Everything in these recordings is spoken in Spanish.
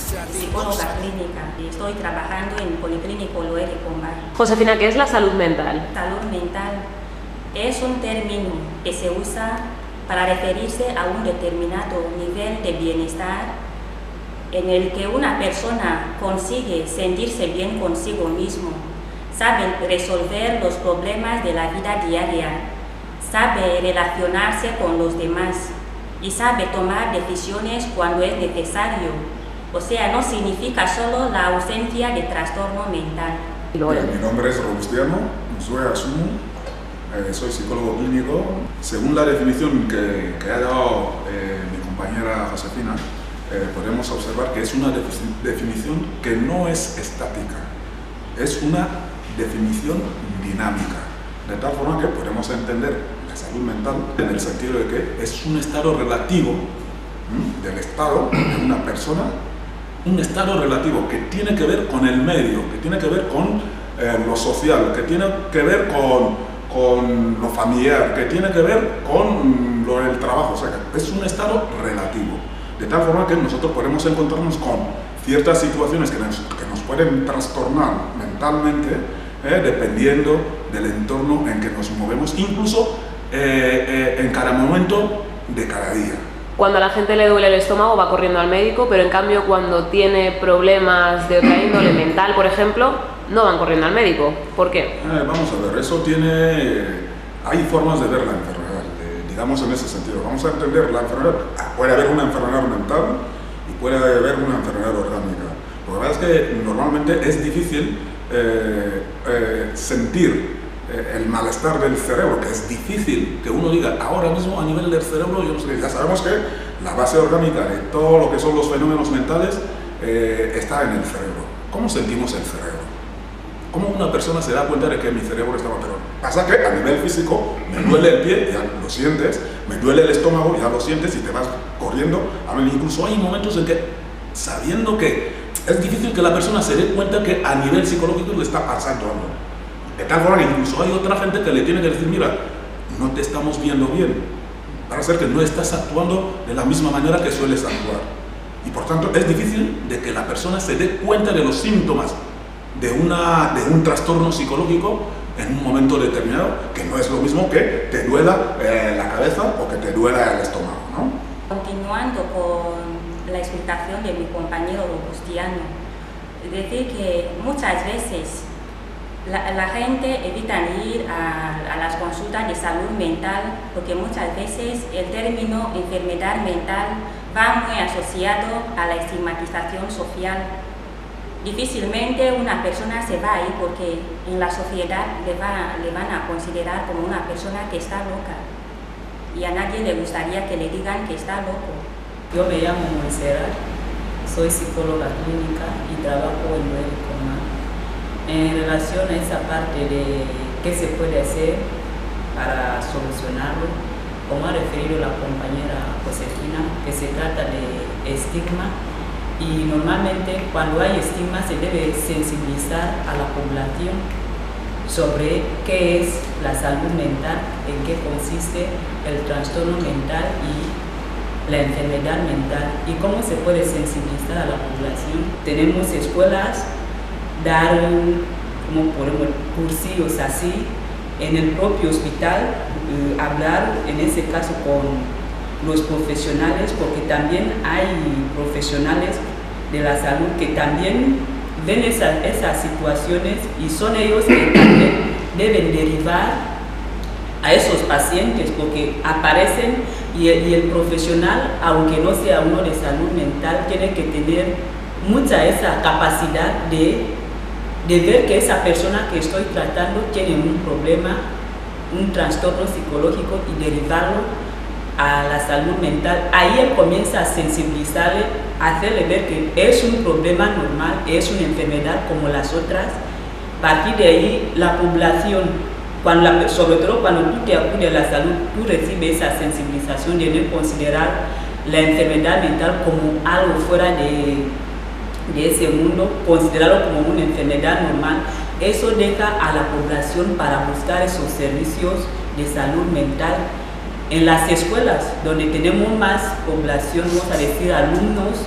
psicóloga clínica y estoy trabajando en Policlínico Loewe Pombal. Josefina, ¿qué es la salud mental? Salud mental es un término que se usa para referirse a un determinado nivel de bienestar en el que una persona consigue sentirse bien consigo mismo, sabe resolver los problemas de la vida diaria, sabe relacionarse con los demás y sabe tomar decisiones cuando es necesario. O sea, no significa solo la ausencia de trastorno mental. Mi nombre es Robustiano Unzué Asumu, soy psicólogo clínico. Según la definición que ha dado mi compañera Josefina, podemos observar que es una definición que no es estática, es una definición dinámica, de tal forma que podemos entender la salud mental en el sentido de que es un estado relativo del estado de una persona, un estado relativo que tiene que ver con el medio, que tiene que ver con lo social, que tiene que ver con lo familiar, que tiene que ver con lo del trabajo, o sea, que es un estado relativo. De tal forma que nosotros podemos encontrarnos con ciertas situaciones que nos pueden trastornar mentalmente, dependiendo del entorno en que nos movemos, incluso en cada momento de cada día. Cuando a la gente le duele el estómago va corriendo al médico, pero en cambio cuando tiene problemas de otra índole mental, por ejemplo, no van corriendo al médico. ¿Por qué? Vamos a ver, eso tiene... Hay formas de ver la enfermedad. Digamos en ese sentido, vamos a entender la enfermedad. Puede haber una enfermedad mental y puede haber una enfermedad orgánica. Lo que pasa es que normalmente es difícil sentir el malestar del cerebro, que es difícil que uno diga ahora mismo a nivel del cerebro, yo no sé, ya sabemos que la base orgánica de todo lo que son los fenómenos mentales está en el cerebro. ¿Cómo sentimos el cerebro? ¿Cómo una persona se da cuenta de que mi cerebro está mal? Pasa que a nivel físico me duele el pie, ya lo sientes, me duele el estómago, ya lo sientes y te vas corriendo. Incluso hay momentos en que, sabiendo que es difícil que la persona se dé cuenta que a nivel psicológico le está pasando algo. De tal forma que incluso hay otra gente que le tiene que decir, mira, no te estamos viendo bien, para ser que no estás actuando de la misma manera que sueles actuar. Y por tanto es difícil de que la persona se dé cuenta de los síntomas de un trastorno psicológico en un momento determinado, que no es lo mismo que te duela la cabeza o que te duela el estómago, ¿no? Continuando con la explicación de mi compañero Robustiano, es decir que muchas veces la gente evita ir a las consultas de salud mental porque muchas veces el término enfermedad mental va muy asociado a la estigmatización social. Difícilmente una persona se va a ir porque en la sociedad le van a considerar como una persona que está loca y a nadie le gustaría que le digan que está loco. Yo me llamo Montserrat, soy psicóloga clínica y trabajo en Loewe Pombal. En relación a esa parte de qué se puede hacer para solucionarlo, como ha referido la compañera Josefina, que se trata de estigma. Y normalmente cuando hay estigma se debe sensibilizar a la población sobre qué es la salud mental, en qué consiste el trastorno mental y la enfermedad mental y cómo se puede sensibilizar a la población. Tenemos escuelas, dar como podemos cursillos así en el propio hospital, hablar en ese caso con los profesionales, porque también hay profesionales de la salud que también ven esas situaciones y son ellos que también deben derivar a esos pacientes porque aparecen y el profesional, aunque no sea uno de salud mental, tiene que tener mucha esa capacidad de ver que esa persona que estoy tratando tiene un problema, un trastorno psicológico y derivarlo a la salud mental. Ahí él comienza a sensibilizarle, a hacerle ver que es un problema normal, es una enfermedad como las otras. A partir de ahí, la población, sobre todo cuando tú te acudes a la salud, tú recibes esa sensibilización de no considerar la enfermedad mental como algo fuera de ese mundo, considerarlo como una enfermedad normal. Eso deja a la población para buscar esos servicios de salud mental. En las escuelas, donde tenemos más población, vamos a decir alumnos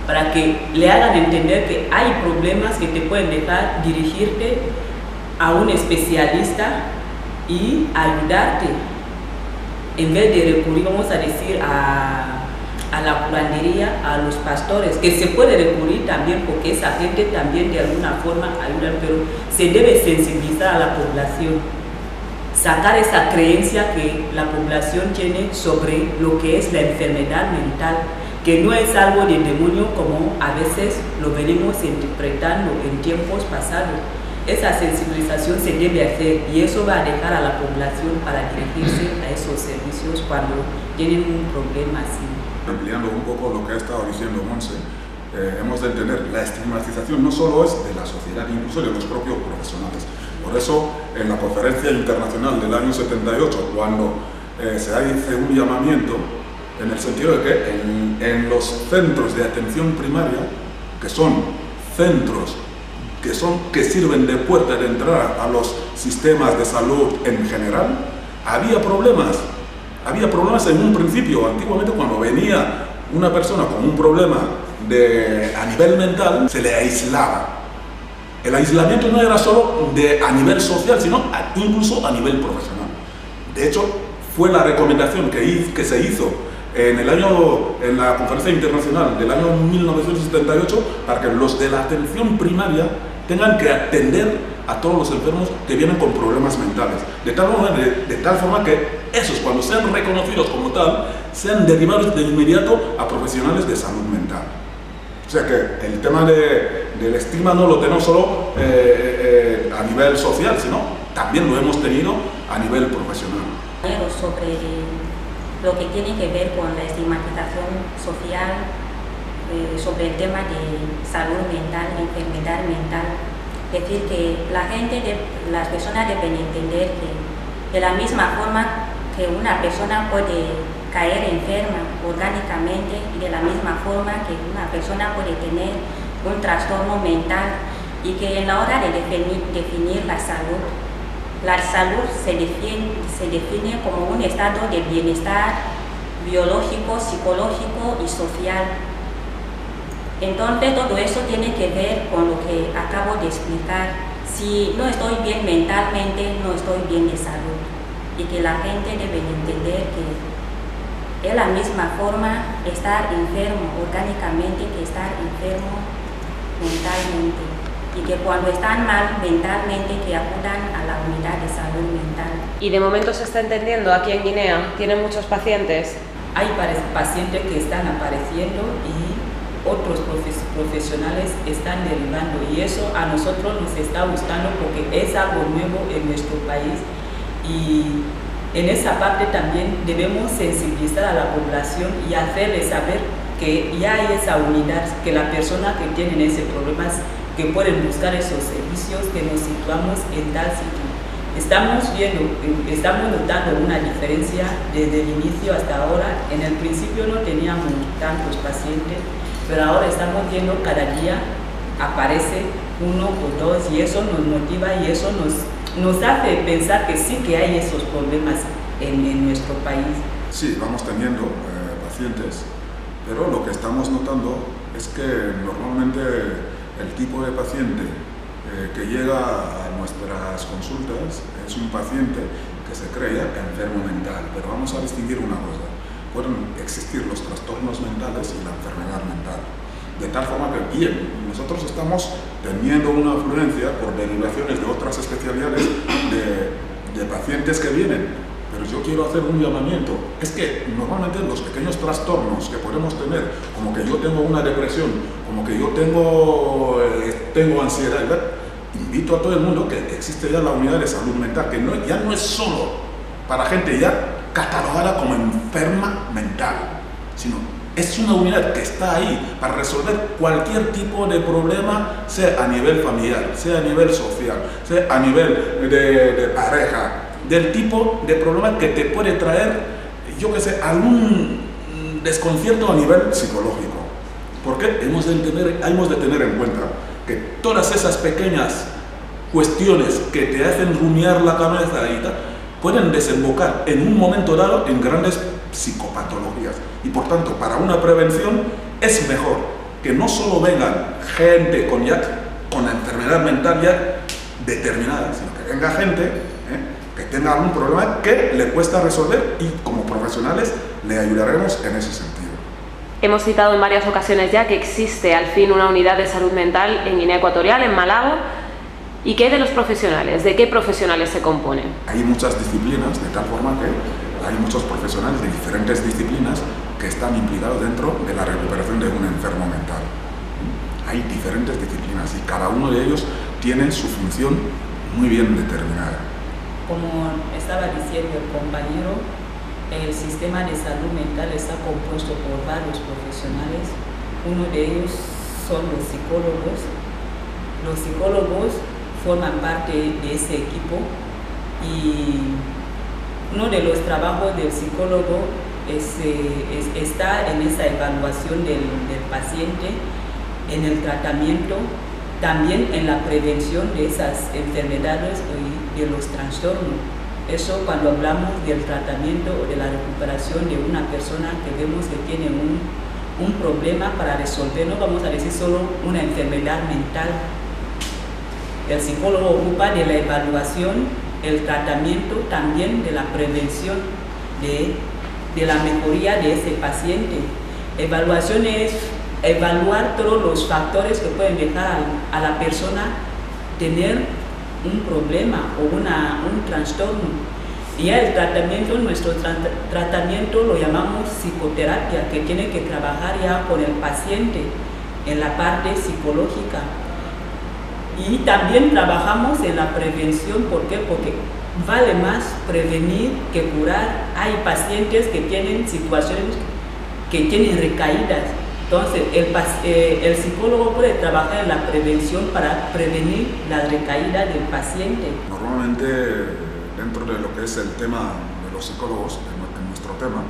para que le hagan entender que hay problemas que te pueden dejar dirigirte a un especialista y ayudarte, en vez de recurrir, vamos a decir, a la curandería, a los pastores, que se puede recurrir también porque esa gente también de alguna forma ayuda, pero se debe sensibilizar a la población, sacar esa creencia que la población tiene sobre lo que es la enfermedad mental, que no es algo de demonio como a veces lo venimos interpretando en tiempos pasados. Esa sensibilización se debe hacer y eso va a dejar a la población para dirigirse a esos servicios cuando tienen un problema así. Ampliando un poco lo que ha estado diciendo Monse, hemos de entender, la estigmatización no solo es de la sociedad, incluso de los propios profesionales. Por eso, en la conferencia internacional del año 78, cuando se hace un llamamiento, en el sentido de que en los centros de atención primaria, que son centros que sirven de puerta de entrada a los sistemas de salud en general, había problemas en un principio. Antiguamente, cuando venía una persona con un problema a nivel mental, se le aislaba. El aislamiento no era solo a nivel social, sino incluso a nivel profesional. De hecho, fue la recomendación que se hizo en la conferencia internacional del año 1978 para que los de la atención primaria tengan que atender a todos los enfermos que vienen con problemas mentales, de tal forma que esos, cuando sean reconocidos como tal, sean derivados de inmediato a profesionales de salud mental. O sea que el tema del estigma no lo tenemos solo a nivel social, sino también lo hemos tenido a nivel profesional. Sobre lo que tiene que ver con la estigmatización social, sobre el tema de salud mental, enfermedad mental, decir que las personas deben entender que de la misma forma que una persona puede caer enferma orgánicamente y de la misma forma que una persona puede tener un trastorno mental, y que en la hora de definir la salud se define como un estado de bienestar biológico, psicológico y social. Entonces todo eso tiene que ver con lo que acabo de explicar. Si no estoy bien mentalmente, no estoy bien de salud, y que la gente debe entender que es la misma forma estar enfermo orgánicamente que estar enfermo mentalmente, y que cuando están mal mentalmente que acudan a la unidad de salud mental. Y de momento se está entendiendo aquí en Guinea, ¿tienen muchos pacientes? Hay pacientes que están apareciendo y otros profesionales están derivando, y eso a nosotros nos está gustando porque es algo nuevo en nuestro país, y en esa parte también debemos sensibilizar a la población y hacerles saber que ya hay esa unidad, que la persona que tiene ese problema, que pueden buscar esos servicios, que nos situamos en tal sitio. Estamos notando una diferencia desde el inicio hasta ahora. En el principio no teníamos tantos pacientes, pero ahora estamos viendo cada día aparece uno o dos, y eso nos motiva y eso nos hace pensar que sí que hay esos problemas en nuestro país. Sí, vamos teniendo pacientes, pero lo que estamos notando es que normalmente el tipo de paciente que llega a nuestras consultas es un paciente que se creía enfermo mental, pero vamos a distinguir una cosa: pueden existir los trastornos mentales y la enfermedad mental, de tal forma que bien, nosotros estamos teniendo una afluencia por derivaciones de otras especialidades de pacientes que vienen, pero yo quiero hacer un llamamiento. Es que normalmente los pequeños trastornos que podemos tener, como que yo tengo una depresión, como que yo tengo ansiedad, ¿verdad? Invito a todo el mundo que existe ya la unidad de salud mental, que ya no es solo para gente ya catalogada como enferma mental, sino es una unidad que está ahí para resolver cualquier tipo de problema, sea a nivel familiar, sea a nivel social, sea a nivel de pareja, del tipo de problema que te puede traer, yo que sé, algún desconcierto a nivel psicológico. Porque hemos de tener en cuenta que todas esas pequeñas cuestiones que te hacen rumiar la cabeza y tal, pueden desembocar en un momento dado en grandes psicopatologías, y por tanto para una prevención es mejor que no solo vengan gente con enfermedad mental ya determinada, sino que venga gente que tenga algún problema que le cuesta resolver y como profesionales le ayudaremos en ese sentido. Hemos citado en varias ocasiones ya que existe al fin una unidad de salud mental en Guinea Ecuatorial, en Malabo. ¿Y qué de los profesionales? ¿De qué profesionales se componen? Hay muchas disciplinas, de tal forma que hay muchos profesionales de diferentes disciplinas que están implicados dentro de la recuperación de un enfermo mental. Hay diferentes disciplinas y cada uno de ellos tiene su función muy bien determinada. Como estaba diciendo el compañero, el sistema de salud mental está compuesto por varios profesionales. Uno de ellos son los psicólogos. Los psicólogos forman parte de ese equipo y uno de los trabajos del psicólogo está en esa evaluación del paciente, en el tratamiento, también en la prevención de esas enfermedades y de los trastornos. Eso cuando hablamos del tratamiento o de la recuperación de una persona que vemos que tiene un problema para resolver, no vamos a decir solo una enfermedad mental. El psicólogo ocupa de la evaluación, el tratamiento, también de la prevención, de la mejoría de ese paciente. Evaluación es evaluar todos los factores que pueden dejar a la persona tener un problema o un trastorno. Y el tratamiento, nuestro tratamiento lo llamamos psicoterapia, que tiene que trabajar ya con el paciente en la parte psicológica. Y también trabajamos en la prevención. ¿Por qué? Porque vale más prevenir que curar. Hay pacientes que tienen situaciones que tienen recaídas. Entonces, el psicólogo puede trabajar en la prevención para prevenir la recaída del paciente. Normalmente, dentro de lo que es el tema de los psicólogos, en nuestro tema,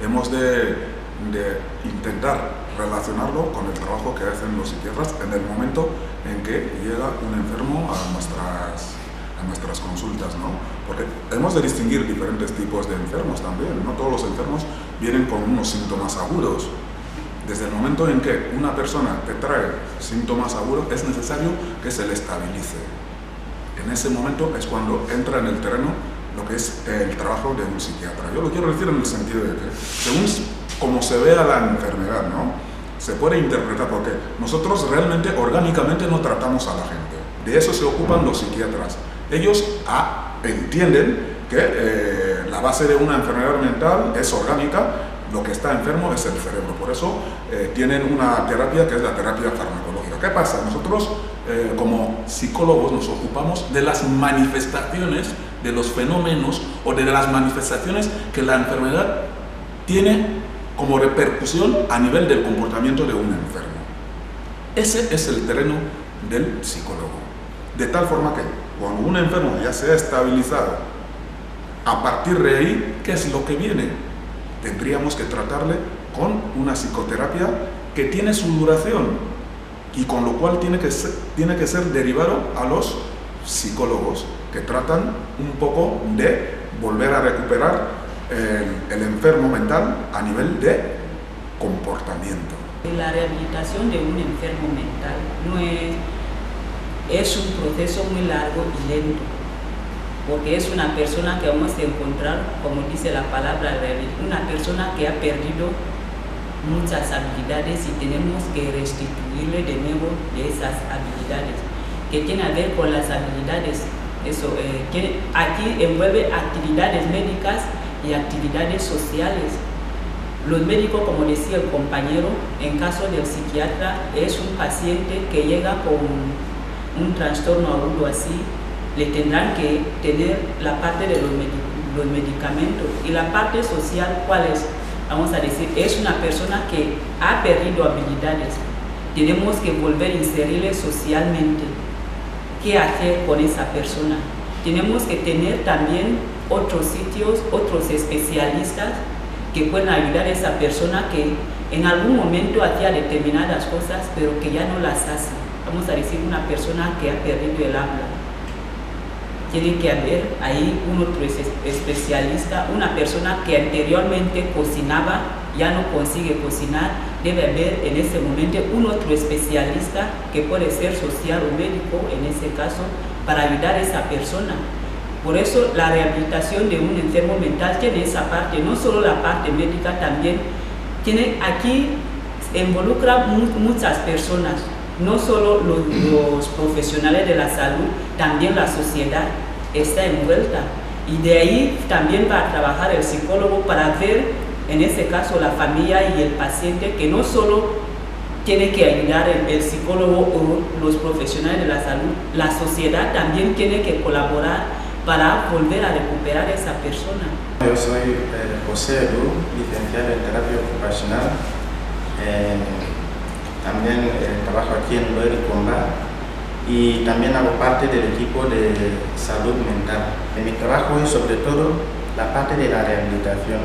hemos de intentar relacionarlo con el trabajo que hacen los psiquiatras en el momento en que llega un enfermo a nuestras consultas, ¿no? Porque hemos de distinguir diferentes tipos de enfermos también. No todos los enfermos vienen con unos síntomas agudos. Desde el momento en que una persona te trae síntomas agudos, es necesario que se le estabilice. En ese momento es cuando entra en el terreno lo que es el trabajo de un psiquiatra. Yo lo quiero decir en el sentido de que, según como se vea la enfermedad, ¿no?, se puede interpretar, porque nosotros realmente orgánicamente no tratamos a la gente. De eso se ocupan los psiquiatras. Ellos entienden que la base de una enfermedad mental es orgánica, lo que está enfermo es el cerebro. Por eso tienen una terapia que es la terapia farmacológica. ¿Qué pasa? Nosotros como psicólogos nos ocupamos de las manifestaciones, de los fenómenos o de las manifestaciones que la enfermedad tiene como repercusión a nivel del comportamiento de un enfermo. Ese es el terreno del psicólogo. De tal forma que cuando un enfermo ya se ha estabilizado, a partir de ahí, ¿qué es lo que viene? Tendríamos que tratarle con una psicoterapia que tiene su duración y con lo cual tiene que ser derivado a los psicólogos que tratan un poco de volver a recuperar el enfermo mental a nivel de comportamiento. La rehabilitación de un enfermo mental no es un proceso muy largo y lento, porque es una persona que vamos a encontrar, como dice la palabra, una persona que ha perdido muchas habilidades y tenemos que restituirle de nuevo de esas habilidades, que tiene a ver con las habilidades. Aquí envuelve actividades médicas y actividades sociales. Los médicos, como decía el compañero, en caso del psiquiatra, es un paciente que llega con un trastorno agudo así, le tendrán que tener la parte de los medicamentos. Y la parte social, ¿cuál es? Vamos a decir, es una persona que ha perdido habilidades. Tenemos que volver a inserirle socialmente. ¿Qué hacer con esa persona? Tenemos que tener también otros sitios, otros especialistas que puedan ayudar a esa persona que en algún momento hacía determinadas cosas, pero que ya no las hace. Vamos a decir, una persona que ha perdido el habla. Tiene que haber ahí un otro especialista, una persona que anteriormente cocinaba, ya no consigue cocinar, debe haber en ese momento un otro especialista que puede ser social o médico en ese caso para ayudar a esa persona. Por eso la rehabilitación de un enfermo mental tiene esa parte, no solo la parte médica, también tiene aquí involucra muchas personas, no solo los profesionales de la salud, también la sociedad está envuelta. Y de ahí también va a trabajar el psicólogo para ver, en este caso, la familia y el paciente, que no solo tiene que ayudar el psicólogo o los profesionales de la salud, la sociedad también tiene que colaborar para volver a recuperar a esa persona. Yo soy José Edu, licenciado en terapia ocupacional. También trabajo aquí en Loer y Comba y también hago parte del equipo de salud mental. Mi trabajo es sobre todo la parte de la rehabilitación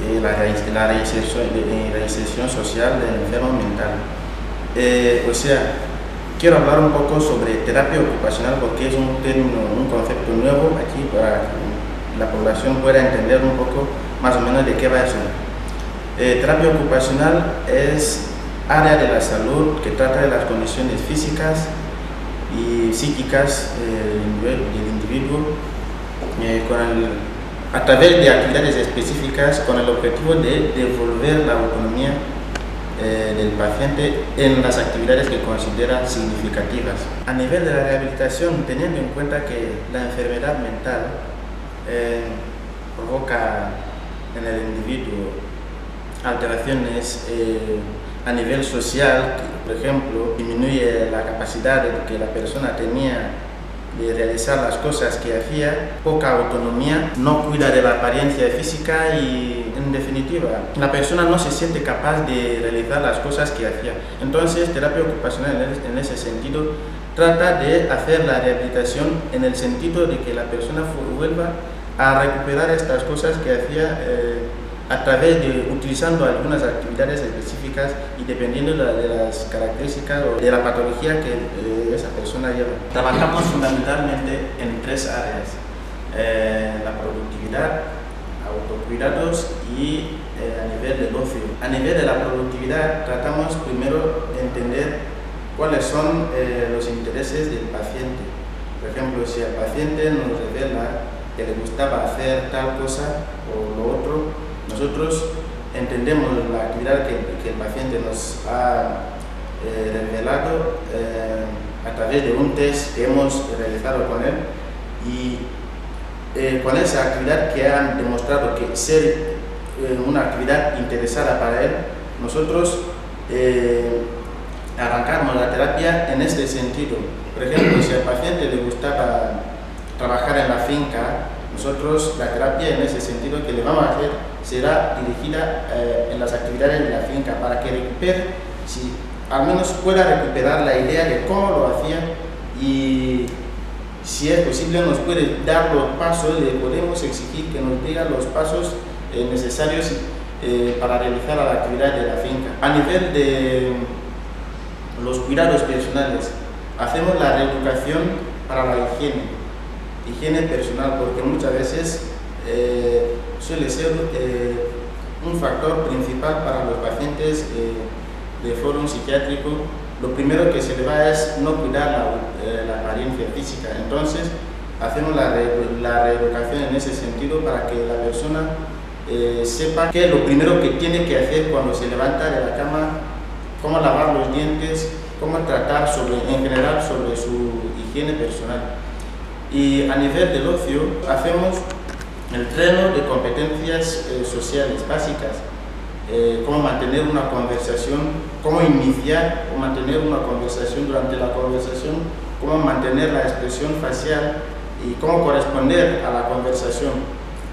y la reinserción social del enfermo mental. O sea, quiero hablar un poco sobre terapia ocupacional porque es un término, un concepto nuevo aquí para que la población pueda entender un poco más o menos de qué va eso. Terapia ocupacional es área de la salud que trata de las condiciones físicas y psíquicas del individuo a través de actividades específicas con el objetivo de devolver la autonomía del paciente en las actividades que considera significativas. A nivel de la rehabilitación, teniendo en cuenta que la enfermedad mental provoca en el individuo alteraciones a nivel social, por ejemplo, disminuye la capacidad que la persona tenía de realizar las cosas que hacía, poca autonomía, no cuida de la apariencia física y, en definitiva, la persona no se siente capaz de realizar las cosas que hacía. Entonces, terapia ocupacional en ese sentido trata de hacer la rehabilitación en el sentido de que la persona vuelva a recuperar estas cosas que hacía a través de utilizando algunas actividades específicas y dependiendo de las características o de la patología que esa persona lleva. Trabajamos fundamentalmente en tres áreas: la productividad, autocuidados y a nivel del ocio. A nivel de la productividad tratamos primero de entender cuáles son los intereses del paciente. Por ejemplo, si el paciente nos revela que le gustaba hacer tal cosa o lo otro, nosotros entendemos la actividad que el paciente nos ha revelado a través de un test que hemos realizado con él y con esa actividad que han demostrado que ser una actividad interesada para él, nosotros arrancamos la terapia en este sentido. Por ejemplo, si al paciente le gustaba trabajar en la finca, nosotros la terapia en ese sentido que le vamos a hacer será dirigida en las actividades de la finca para que recupere, si al menos pueda recuperar la idea de cómo lo hacía y si es posible nos puede dar los pasos, le podemos exigir que nos diga los pasos necesarios para realizar la actividad de la finca. A nivel de los cuidados personales, hacemos la reeducación para la higiene personal, porque muchas veces suele ser un factor principal para los pacientes de foro psiquiátrico. Lo primero que se le va es no cuidar la apariencia física. Entonces hacemos la reeducación en ese sentido para que la persona sepa que lo primero que tiene que hacer cuando se levanta de la cama, cómo lavar los dientes, cómo tratar en general sobre su higiene personal. Y a nivel del ocio hacemos el entreno de competencias sociales básicas, cómo mantener una conversación, cómo iniciar o mantener una conversación durante la conversación, cómo mantener la expresión facial y cómo corresponder a la conversación.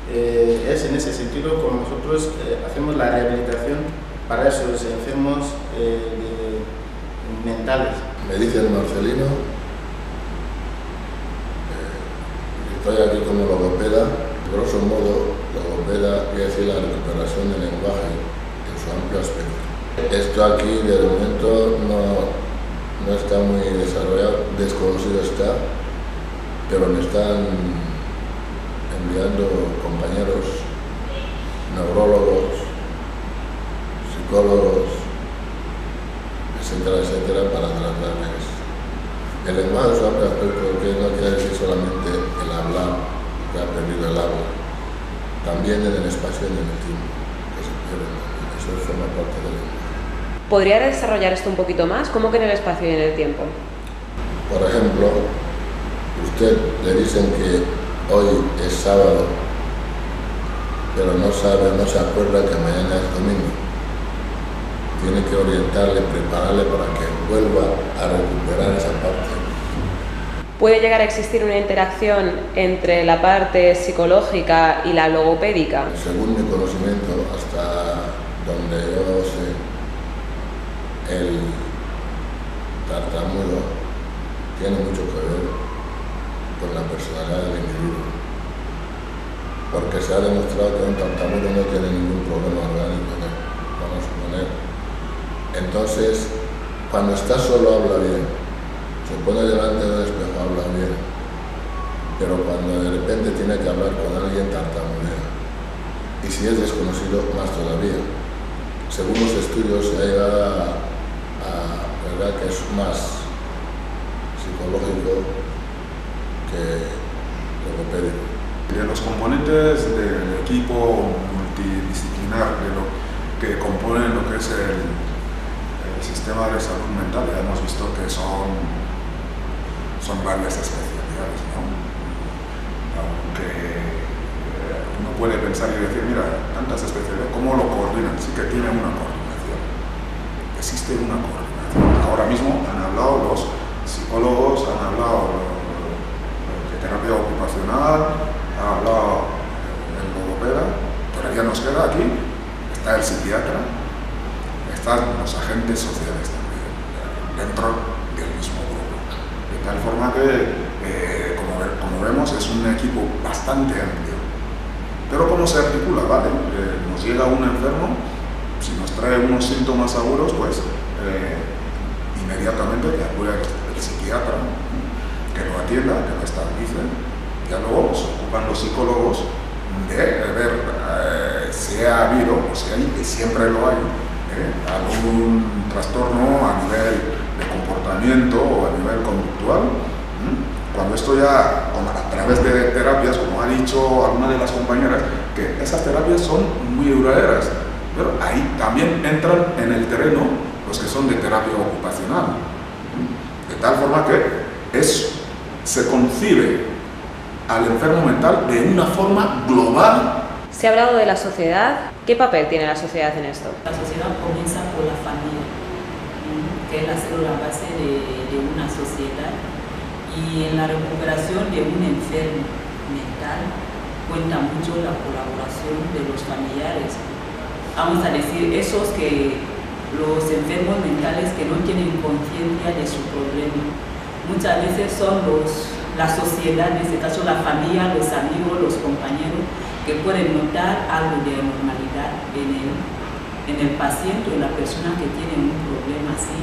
Es en ese sentido como nosotros hacemos la rehabilitación para esos enfermos mentales. Me dicen Marcelino, estoy aquí como logopeda. Grosso modo, logopeda quiere decir la recuperación del lenguaje en su amplio aspecto. Esto aquí de momento no está muy desarrollado, desconocido está, pero me están enviando compañeros, neurólogos, psicólogos, etcétera, para tratarles. El lenguaje es un amplio aspecto que no quiere decir solamente el hablar, que ha perdido el habla, también en el espacio y en el tiempo, que se pierden también. Eso forma parte del lenguaje. ¿Podría desarrollar esto un poquito más? ¿Cómo que en el espacio y en el tiempo? Por ejemplo, usted le dicen que hoy es sábado, pero no sabe, no se acuerda que mañana es domingo. Tiene que orientarle, prepararle para que vuelva a recuperar esa parte. ¿Puede llegar a existir una interacción entre la parte psicológica y la logopédica? Según mi conocimiento, hasta donde yo sé, el tartamudo tiene mucho que ver con la personalidad del individuo, porque se ha demostrado que un tartamudo no tiene ningún problema orgánico, vamos a suponer. Entonces, cuando está solo habla bien, se pone delante del espejo, habla bien, pero cuando de repente tiene que hablar con alguien, tartamudea. Y si es desconocido, más todavía. Según los estudios, se ha llegado a verdad que es más psicológico que logopédico. De los componentes del equipo multidisciplinar de lo que componen lo que es el sistema de salud mental, ya hemos visto que son varias especialidades, ¿no? Aunque uno puede pensar y decir, mira, tantas especialidades, ¿cómo lo coordinan? Sí que tienen una coordinación, existe una coordinación. Ahora mismo han hablado los psicólogos, han hablado de terapia ocupacional, ha hablado el logopeda, todavía nos queda aquí, está el psiquiatra, están los agentes sociales también, dentro del mismo grupo. De tal forma que, como vemos, es un equipo bastante amplio. Pero ¿cómo se articula? ¿Vale? Nos llega un enfermo, si nos trae unos síntomas agudos, pues inmediatamente que acude el psiquiatra, que lo atienda, que lo estabilice. Ya luego se ocupan los psicólogos de ver si ha habido, o si hay, que siempre lo hay, algún trastorno a nivel de comportamiento o a nivel conductual. Cuando esto ya, a través de terapias, como ha dicho alguna de las compañeras, que esas terapias son muy duraderas, pero ahí también entran en el terreno los que son de terapia ocupacional. De tal forma que se concibe al enfermo mental de una forma global. Se ha hablado de la sociedad. ¿Qué papel tiene la sociedad en esto? La sociedad comienza por la familia, que es la célula base de una sociedad, y en la recuperación de un enfermo mental cuenta mucho la colaboración de los familiares. Vamos a decir, los enfermos mentales que no tienen conciencia de su problema. Muchas veces son la sociedad, en este caso la familia, los amigos, los compañeros, que pueden notar algo de anormalidad en el paciente o en la persona que tiene un problema así.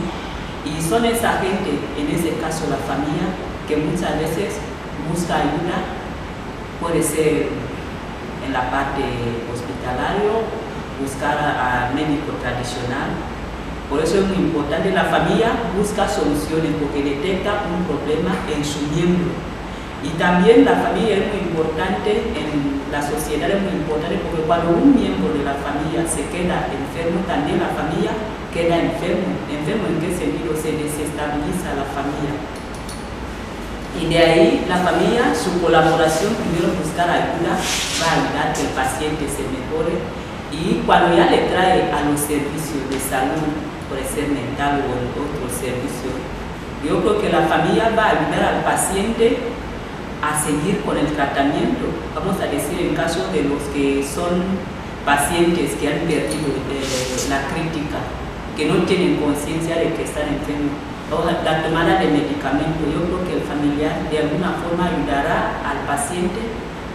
Y son esa gente, en ese caso la familia, que muchas veces busca ayuda, puede ser en la parte hospitalaria, buscar a médico tradicional. Por eso es muy importante, la familia busca soluciones porque detecta un problema en su miembro. Y también la familia es muy importante, en la sociedad es muy importante porque cuando un miembro de la familia se queda enfermo, también la familia queda enfermo. ¿Enfermo en qué sentido? Se desestabiliza la familia. Y de ahí la familia, su colaboración, primero buscar ayuda, va a ayudar que el paciente se mejore. Y cuando ya le trae a los servicios de salud, puede ser mental o otro servicio, yo creo que la familia va a ayudar al paciente a seguir con el tratamiento. Vamos a decir en caso de los que son pacientes que han perdido la crítica, que no tienen conciencia de que están enfermos, la tomada de medicamento. Yo creo que el familiar de alguna forma ayudará al paciente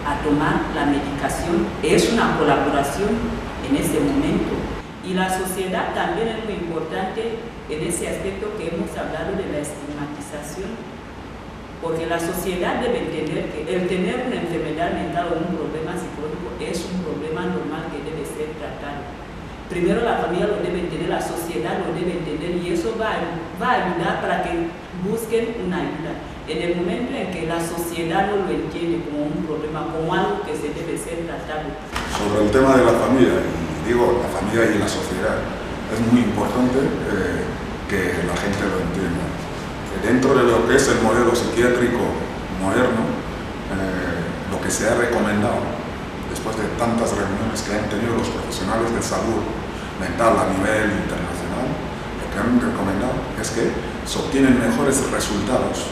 a tomar la medicación. Es una colaboración en ese momento. Y la sociedad también es muy importante en ese aspecto que hemos hablado de la estigmatización, porque la sociedad debe entender que el tener una enfermedad mental o un problema psicológico es un problema normal que debe ser tratado. primero la familia lo debe entender, la sociedad lo debe entender y eso va a ayudar para que busquen una ayuda. En el momento en que la sociedad no lo entiende como un problema, como algo que se debe ser tratado. Sobre el tema de la familia, digo la familia y la sociedad, es muy importante que la gente lo entienda. Dentro de lo que es el modelo psiquiátrico moderno, lo que se ha recomendado, después de tantas reuniones que han tenido los profesionales de salud mental a nivel internacional, lo que han recomendado es que se obtienen mejores resultados,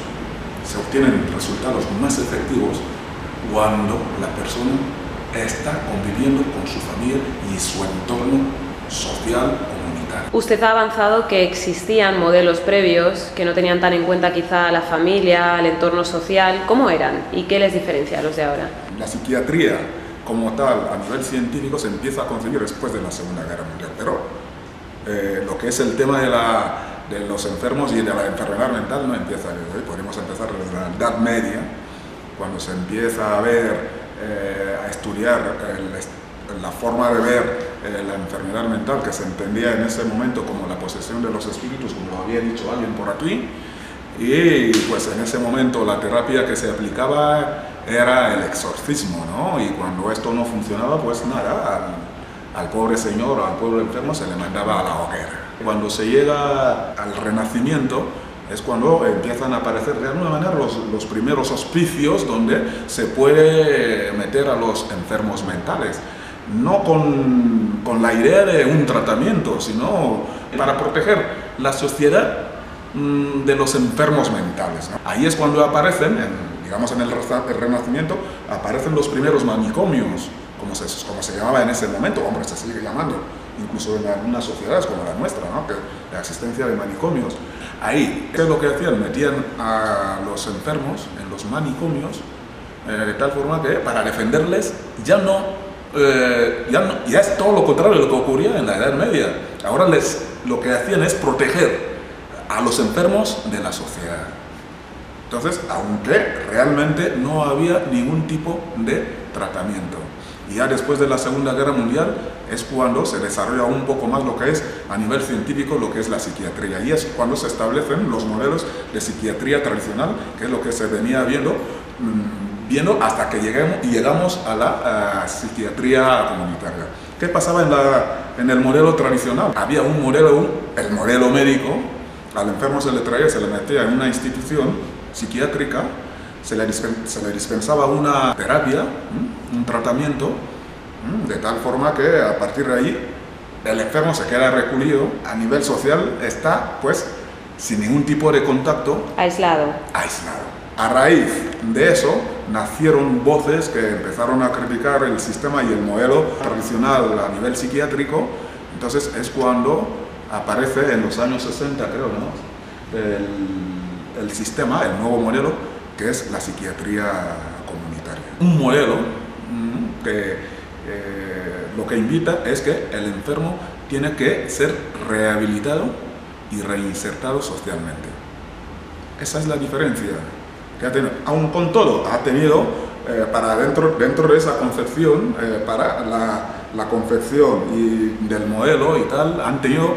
se obtienen resultados más efectivos cuando la persona está conviviendo con su familia y su entorno social comunitario. Usted ha avanzado que existían modelos previos que no tenían tan en cuenta quizá a la familia, el entorno social. ¿Cómo eran y qué les diferencia a los de ahora? La psiquiatría como tal, a nivel científico, se empieza a concebir después de la Segunda Guerra Mundial, pero lo que es el tema de los enfermos y de la enfermedad mental no empieza desde hoy. Podemos empezar desde la Edad Media, cuando se empieza a ver, a estudiar la forma de ver la enfermedad mental, que se entendía en ese momento como la posesión de los espíritus, como lo había dicho alguien por aquí, y pues en ese momento la terapia que se aplicaba era el exorcismo, ¿no? Y cuando esto no funcionaba, pues nada, al pobre señor, al pobre enfermo se le mandaba a la hoguera. Cuando se llega al Renacimiento es cuando empiezan a aparecer de alguna manera los primeros hospicios donde se puede meter a los enfermos mentales. No con la idea de un tratamiento, sino para proteger la sociedad de los enfermos mentales, ¿no? Ahí es cuando aparecen, digamos en el Renacimiento, aparecen los primeros manicomios, como se llamaba en ese momento. Hombre, se sigue llamando, incluso en algunas sociedades como la nuestra, ¿no? Que la existencia de manicomios. Ahí, ¿qué es lo que hacían? Metían a los enfermos en los manicomios, de tal forma que para defenderles ya es todo lo contrario de lo que ocurría en la Edad Media. Ahora lo que hacían es proteger a los enfermos de la sociedad. Entonces, aunque realmente no había ningún tipo de tratamiento. Y ya después de la Segunda Guerra Mundial es cuando se desarrolla un poco más lo que es a nivel científico lo que es la psiquiatría. Y es cuando se establecen los modelos de psiquiatría tradicional, que es lo que se venía viendo hasta que llegamos a la psiquiatría comunitaria. ¿Qué pasaba en el modelo tradicional? Había el modelo médico. Al enfermo se le metía en una institución psiquiátrica, se le dispensaba una terapia, un tratamiento, de tal forma que a partir de ahí el enfermo se queda recluido. A nivel social está pues sin ningún tipo de contacto. Aislado. A raíz de eso nacieron voces que empezaron a criticar el sistema y el modelo tradicional a nivel psiquiátrico. Entonces es cuando aparece en los años 60, creo, ¿no? el sistema, el nuevo modelo, que es la psiquiatría comunitaria. Un modelo que lo que invita es que el enfermo tiene que ser rehabilitado y reinsertado socialmente. Esa es la diferencia que ha tenido. Aun con todo, ha tenido para dentro de esa concepción, para la confección y del modelo y tal, han tenido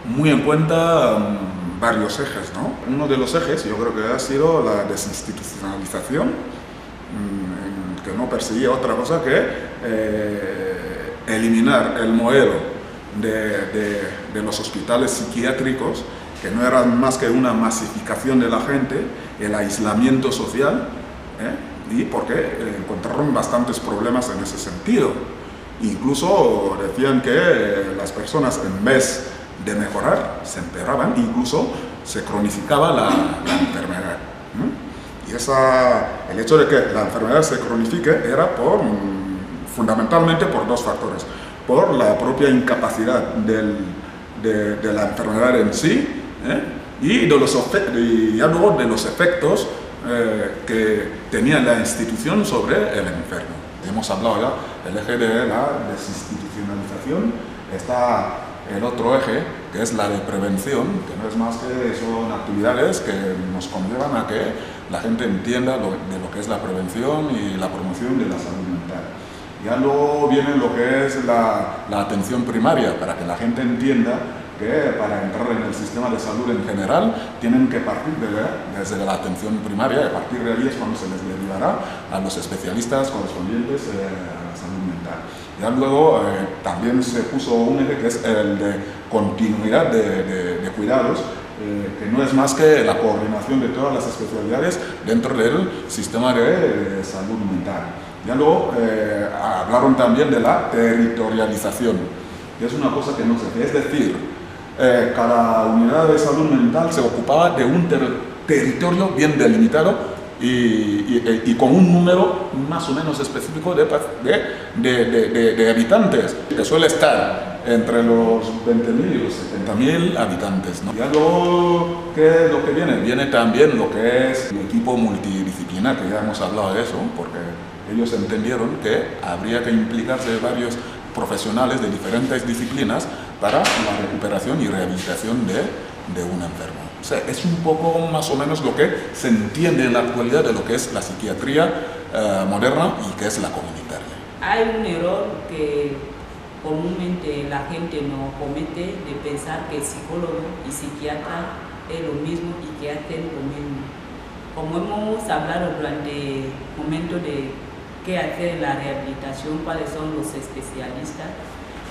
muy en cuenta varios ejes, ¿no? Uno de los ejes yo creo que ha sido la desinstitucionalización, que no perseguía otra cosa que eliminar el modelo de los hospitales psiquiátricos, que no eran más que una masificación de la gente, el aislamiento social, y porque encontraron bastantes problemas en ese sentido. Incluso decían que las personas, en vez de mejorar, se empeoraban, incluso se cronificaba la enfermedad. Y el hecho de que la enfermedad se cronifique era fundamentalmente por dos factores: por la propia incapacidad de la enfermedad en sí, y ya luego de los efectos que tenía la institución sobre el enfermo. Hemos hablado ya del eje de la desinstitucionalización. Está el otro eje, que es la de prevención, que no es más que son actividades que nos conllevan a que la gente entienda de lo que es la prevención y la promoción de la salud mental. Ya luego viene lo que es la atención primaria, para que la gente entienda que para entrar en el sistema de salud en general tienen que partir desde la atención primaria, y a partir de ahí es cuando se les derivará a los especialistas correspondientes a la salud mental. Ya luego también se puso un eje que es el de continuidad de cuidados, que no es más que la coordinación de todas las especialidades dentro del sistema de salud mental. Ya luego hablaron también de la territorialización, que es una cosa que no se hace, es decir, cada unidad de salud mental se ocupaba de un territorio bien delimitado y con un número más o menos específico de habitantes, que suele estar entre los 20.000 y los 70.000 habitantes, ¿no? Ya luego, ¿qué es lo que viene? Viene también lo que es el equipo multidisciplinar, que ya hemos hablado de eso, porque ellos entendieron que habría que implicarse varios profesionales de diferentes disciplinas para la recuperación y rehabilitación de un enfermo. O sea, es un poco más o menos lo que se entiende en la actualidad de lo que es la psiquiatría moderna y que es la comunitaria. Hay un error que comúnmente la gente no comete, de pensar que psicólogo y psiquiatra es lo mismo y que hacen lo mismo. Como hemos hablado durante el momento de qué hacer en la rehabilitación, cuáles son los especialistas,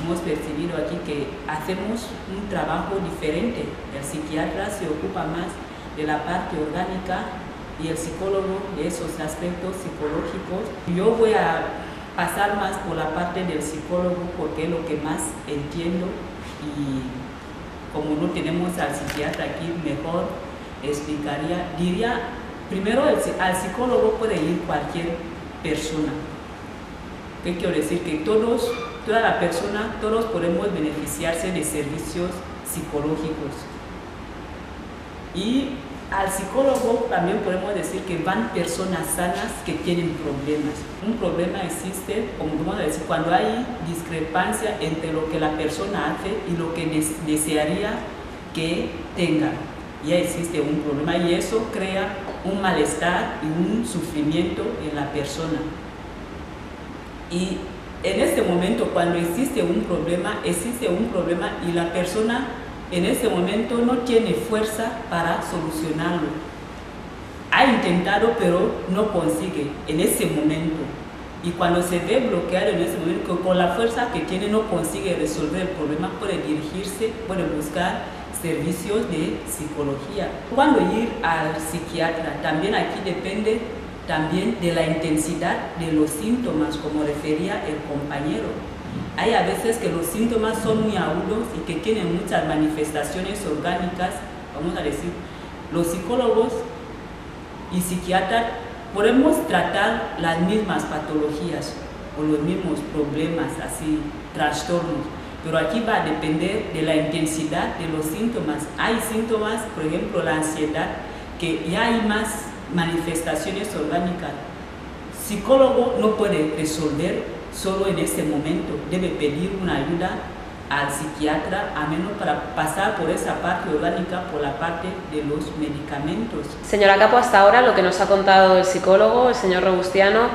hemos percibido aquí que hacemos un trabajo diferente. El psiquiatra se ocupa más de la parte orgánica y el psicólogo de esos aspectos psicológicos. Yo voy a pasar más por la parte del psicólogo porque es lo que más entiendo, y como no tenemos al psiquiatra aquí, mejor explicaría, diría, primero al psicólogo puede ir cualquier persona. ¿Qué quiero decir? Que todos podemos beneficiarse de servicios psicológicos. Y al psicólogo también podemos decir que van personas sanas que tienen problemas. Un problema existe, como vamos a decir, cuando hay discrepancia entre lo que la persona hace y lo que desearía que tenga. Ya existe un problema y eso crea un malestar y un sufrimiento en la persona. Y en este momento, cuando existe un problema y la persona en este momento no tiene fuerza para solucionarlo. Ha intentado, pero no consigue en ese momento. Y cuando se ve bloqueado en ese momento, con la fuerza que tiene no consigue resolver el problema, puede dirigirse, puede buscar servicios de psicología. Cuando ir al psiquiatra, también aquí depende también de la intensidad de los síntomas, como refería el compañero. Hay a veces que los síntomas son muy agudos y que tienen muchas manifestaciones orgánicas, vamos a decir. Los psicólogos y psiquiatras podemos tratar las mismas patologías o los mismos problemas, así, trastornos, pero aquí va a depender de la intensidad de los síntomas. Hay síntomas, por ejemplo, la ansiedad, que ya hay más manifestaciones orgánicas. Psicólogo no puede resolver solo en este momento, debe pedir una ayuda al psiquiatra, a menos para pasar por esa parte orgánica, por la parte de los medicamentos. Señora Capo, hasta ahora lo que nos ha contado el psicólogo, el señor Robustiano,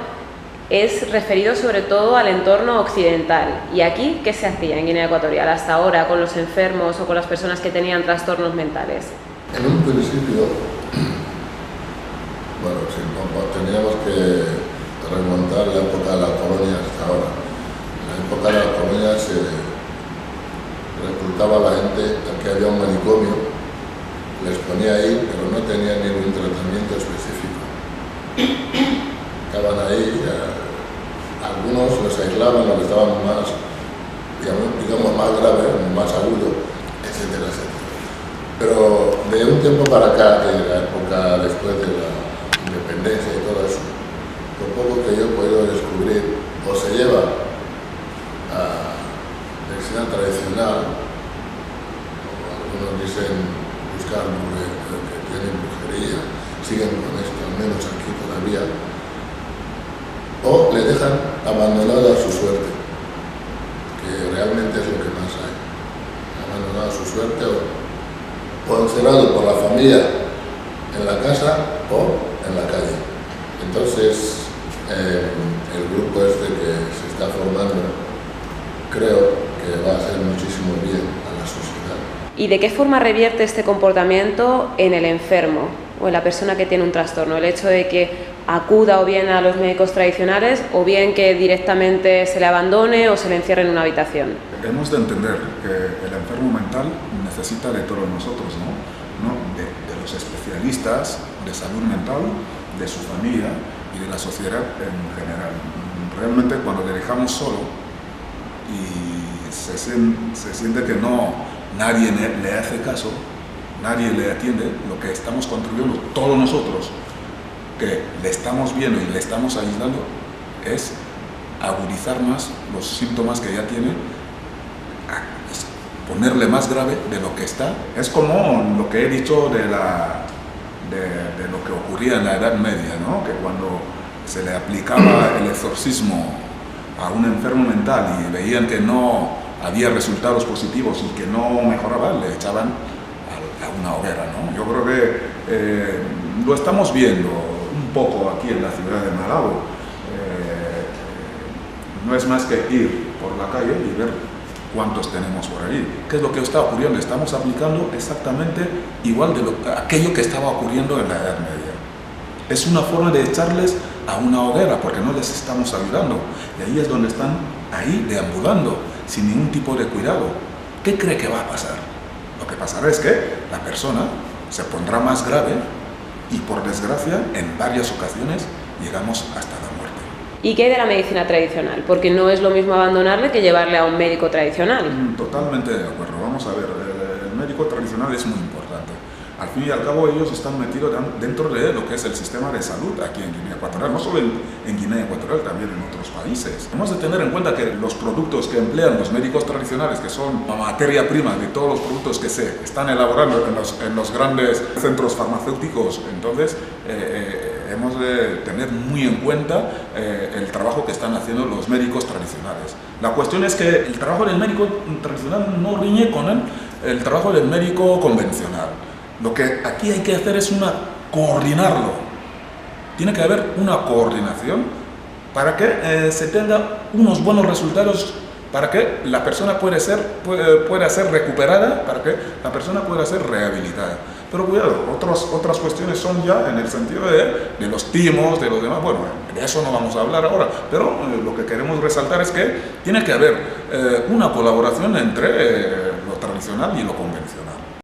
es referido sobre todo al entorno occidental. ¿Y aquí qué se hacía en Guinea Ecuatorial hasta ahora con los enfermos o con las personas que tenían trastornos mentales? En un principio, bueno, teníamos que remontar la época de la colonia hasta ahora. En la época de la colonia se reclutaba a la gente, aquí había un manicomio, les ponía ahí, pero no tenía ningún tratamiento específico. Estaban ahí, algunos los aislaban, los que estaban más, digamos, más graves, más agudos, etcétera, etcétera. Pero de un tiempo para acá, de la época después de la independencia y todo eso, lo poco que yo he podido descubrir, o se lleva a medicina tradicional, o algunos dicen buscar que tienen brujería, siguen con esto, al menos aquí todavía, o le dejan abandonado a su suerte, que realmente es lo que más hay, abandonado a su suerte o encerrado por la familia en la casa o en la calle. Entonces, el grupo este que se está está formando, creo que va a hacer muchísimo bien a la sociedad. ¿Y de qué forma revierte este comportamiento en el enfermo o en la persona que tiene un trastorno? El hecho de que acuda o bien a los médicos tradicionales o bien que directamente se le abandone o se le encierre en una habitación. Hemos de entender que el enfermo mental necesita de todos nosotros, ¿no? De los especialistas de salud mental, de su familia y de la sociedad en general. Realmente cuando le dejamos solo y se siente que nadie le hace caso, nadie le atiende, lo que estamos contribuyendo todos nosotros, que le estamos viendo y le estamos ayudando, es agudizar más los síntomas que ya tiene, ponerle más grave de lo que está. Es como lo que he dicho de lo que ocurría en la Edad Media, ¿no? Que cuando se le aplicaba el exorcismo a un enfermo mental y veían que no había resultados positivos y que no mejoraba, le echaban a una hoguera, ¿no? Yo creo que lo estamos viendo un poco aquí en la ciudad de Malabo. No es más que ir por la calle y ver cuántos tenemos por ahí. ¿Qué es lo que está ocurriendo? Estamos aplicando exactamente igual de aquello que estaba ocurriendo en la Edad Media. Es una forma de echarles a una hoguera porque no les estamos ayudando. Y ahí es donde están ahí deambulando sin ningún tipo de cuidado. ¿Qué cree que va a pasar? Lo que pasará es que la persona se pondrá más grave y, por desgracia, en varias ocasiones llegamos hasta la muerte. ¿Y qué hay de la medicina tradicional? Porque no es lo mismo abandonarle que llevarle a un médico tradicional. Totalmente de acuerdo. Vamos a ver, el médico tradicional es muy importante. Al fin y al cabo, ellos están metidos dentro de lo que es el sistema de salud aquí en Guinea Ecuatorial, no solo en Guinea Ecuatorial, también en otros países. Hemos de tener en cuenta que los productos que emplean los médicos tradicionales, que son la materia prima de todos los productos que se están elaborando en los grandes centros farmacéuticos, entonces hemos de tener muy en cuenta el trabajo que están haciendo los médicos tradicionales. La cuestión es que el trabajo del médico tradicional no riñe con el trabajo del médico convencional. Lo que aquí hay que hacer es coordinarlo. Tiene que haber una coordinación para que se tenga unos buenos resultados, para que la persona pueda ser recuperada, para que la persona pueda ser rehabilitada. Pero cuidado, otras cuestiones son ya en el sentido de los timos, de los demás. Bueno, de eso no vamos a hablar ahora, pero lo que queremos resaltar es que tiene que haber una colaboración entre lo tradicional y lo convencional.